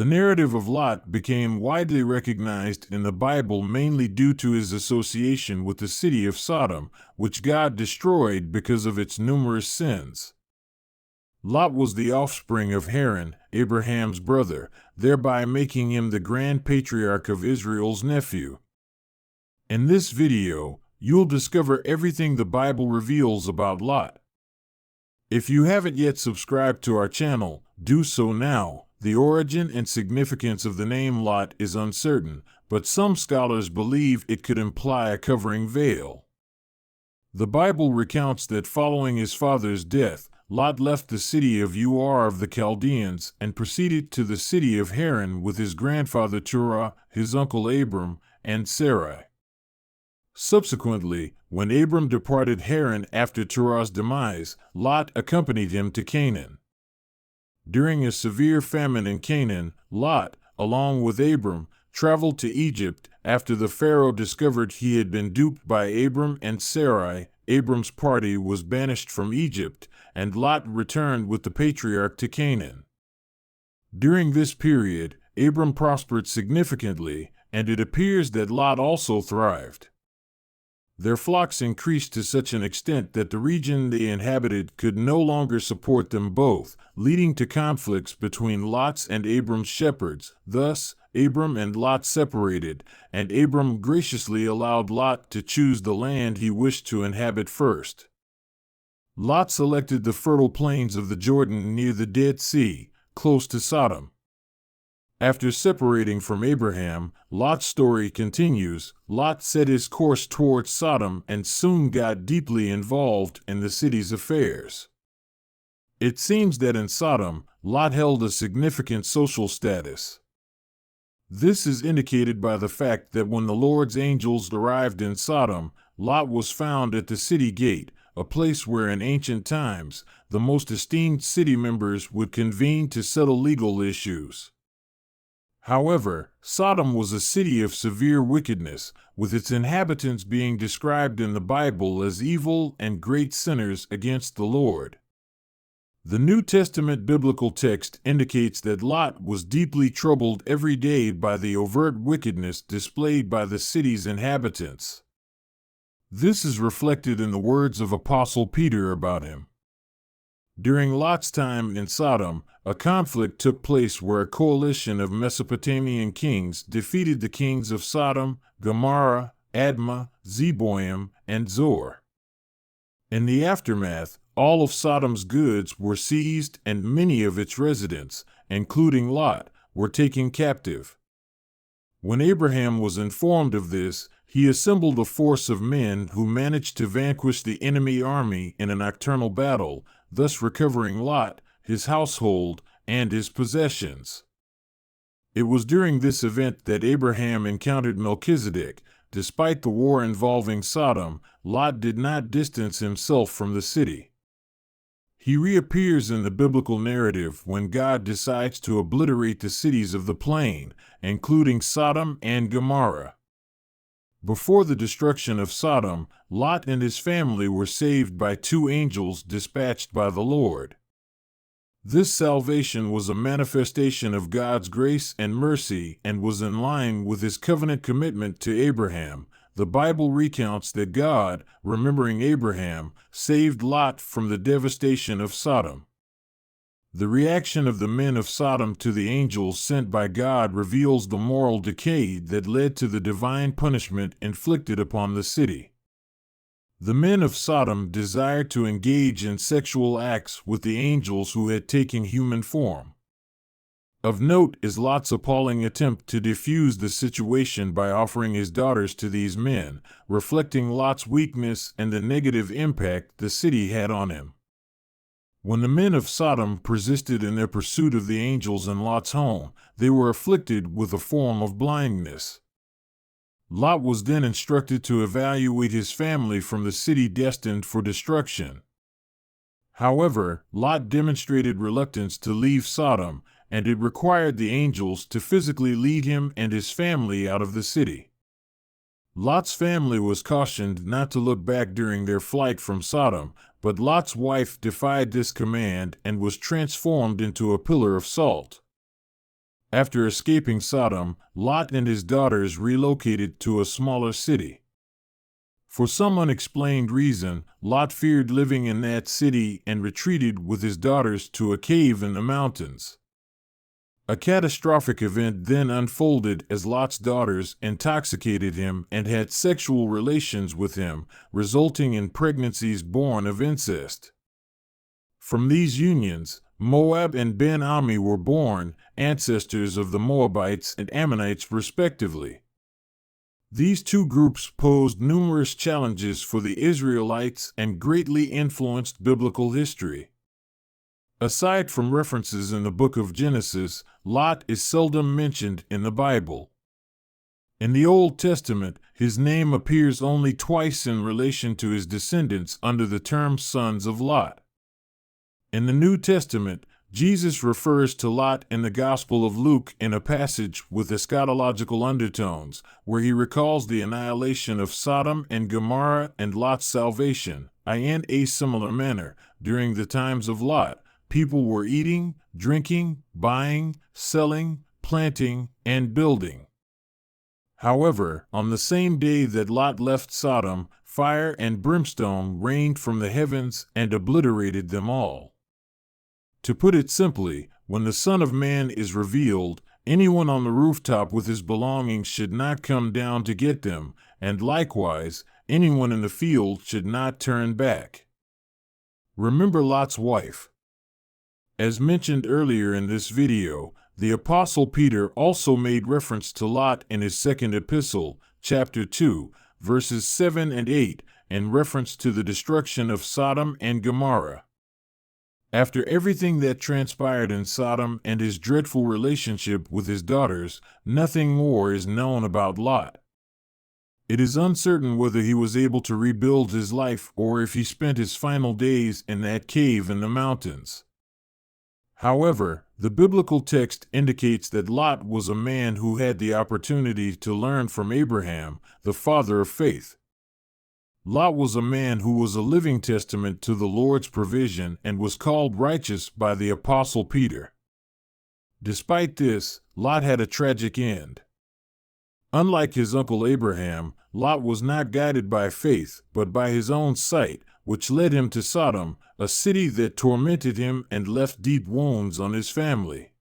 The narrative of Lot became widely recognized in the Bible mainly due to his association with the city of Sodom, which God destroyed because of its numerous sins. Lot was the offspring of Haran, Abraham's brother, thereby making him the grand patriarch of Israel's nephew. In this video, you'll discover everything the Bible reveals about Lot. If you haven't yet subscribed to our channel, do so now. The origin and significance of the name Lot is uncertain, but some scholars believe it could imply a covering veil. The Bible recounts that following his father's death, Lot left the city of Ur of the Chaldeans and proceeded to the city of Haran with his grandfather Terah, his uncle Abram, and Sarai. Subsequently, when Abram departed Haran after Terah's demise, Lot accompanied him to Canaan. During a severe famine in Canaan, Lot, along with Abram, traveled to Egypt after the Pharaoh discovered he had been duped by Abram and Sarai. Abram's party was banished from Egypt, and Lot returned with the patriarch to Canaan. During this period, Abram prospered significantly, and it appears that Lot also thrived. Their flocks increased to such an extent that the region they inhabited could no longer support them both, leading to conflicts between Lot's and Abram's shepherds. Thus, Abram and Lot separated, and Abram graciously allowed Lot to choose the land he wished to inhabit first. Lot selected the fertile plains of the Jordan near the Dead Sea, close to Sodom. After separating from Abraham, Lot's story continues. Lot set his course towards Sodom and soon got deeply involved in the city's affairs. It seems that in Sodom, Lot held a significant social status. This is indicated by the fact that when the Lord's angels arrived in Sodom, Lot was found at the city gate, a place where in ancient times, the most esteemed city members would convene to settle legal issues. However, Sodom was a city of severe wickedness, with its inhabitants being described in the Bible as evil and great sinners against the Lord. The New Testament biblical text indicates that Lot was deeply troubled every day by the overt wickedness displayed by the city's inhabitants. This is reflected in the words of Apostle Peter about him. During Lot's time in Sodom, a conflict took place where a coalition of Mesopotamian kings defeated the kings of Sodom, Gomorrah, Admah, Zeboim, and Zor. In the aftermath, all of Sodom's goods were seized and many of its residents, including Lot, were taken captive. When Abraham was informed of this, he assembled a force of men who managed to vanquish the enemy army in a nocturnal battle, thus recovering Lot, his household, and his possessions. It was during this event that Abraham encountered Melchizedek. Despite the war involving Sodom, Lot did not distance himself from the city. He reappears in the biblical narrative when God decides to obliterate the cities of the plain, including Sodom and Gomorrah. Before the destruction of Sodom, Lot and his family were saved by two angels dispatched by the Lord. This salvation was a manifestation of God's grace and mercy and was in line with his covenant commitment to Abraham. The Bible recounts that God, remembering Abraham, saved Lot from the devastation of Sodom. The reaction of the men of Sodom to the angels sent by God reveals the moral decay that led to the divine punishment inflicted upon the city. The men of Sodom desired to engage in sexual acts with the angels who had taken human form. Of note is Lot's appalling attempt to defuse the situation by offering his daughters to these men, reflecting Lot's weakness and the negative impact the city had on him. When the men of Sodom persisted in their pursuit of the angels in Lot's home, they were afflicted with a form of blindness. Lot was then instructed to evacuate his family from the city destined for destruction. However, Lot demonstrated reluctance to leave Sodom, and it required the angels to physically lead him and his family out of the city. Lot's family was cautioned not to look back during their flight from Sodom, but Lot's wife defied this command and was transformed into a pillar of salt. After escaping Sodom, Lot and his daughters relocated to a smaller city. For some unexplained reason, Lot feared living in that city and retreated with his daughters to a cave in the mountains. A catastrophic event then unfolded as Lot's daughters intoxicated him and had sexual relations with him, resulting in pregnancies born of incest. From these unions, Moab and Ben-Ammi were born, ancestors of the Moabites and Ammonites respectively. These two groups posed numerous challenges for the Israelites and greatly influenced biblical history. Aside from references in the book of Genesis, Lot is seldom mentioned in the Bible. In the Old Testament, his name appears only twice in relation to his descendants under the term sons of Lot. In the New Testament, Jesus refers to Lot in the Gospel of Luke in a passage with eschatological undertones, where he recalls the annihilation of Sodom and Gomorrah and Lot's salvation. In a similar manner, during the times of Lot, people were eating, drinking, buying, selling, planting, and building. However, on the same day that Lot left Sodom, fire and brimstone rained from the heavens and obliterated them all. To put it simply, when the Son of Man is revealed, anyone on the rooftop with his belongings should not come down to get them, and likewise, anyone in the field should not turn back. Remember Lot's wife. As mentioned earlier in this video, the Apostle Peter also made reference to Lot in his second epistle, chapter 2, verses 7 and 8, in reference to the destruction of Sodom and Gomorrah. After everything that transpired in Sodom and his dreadful relationship with his daughters, nothing more is known about Lot. It is uncertain whether he was able to rebuild his life or if he spent his final days in that cave in the mountains. However, the biblical text indicates that Lot was a man who had the opportunity to learn from Abraham, the father of faith. Lot was a man who was a living testament to the Lord's provision and was called righteous by the Apostle Peter. Despite this, Lot had a tragic end. Unlike his uncle Abraham, Lot was not guided by faith, but by his own sight, which led him to Sodom, a city that tormented him and left deep wounds on his family.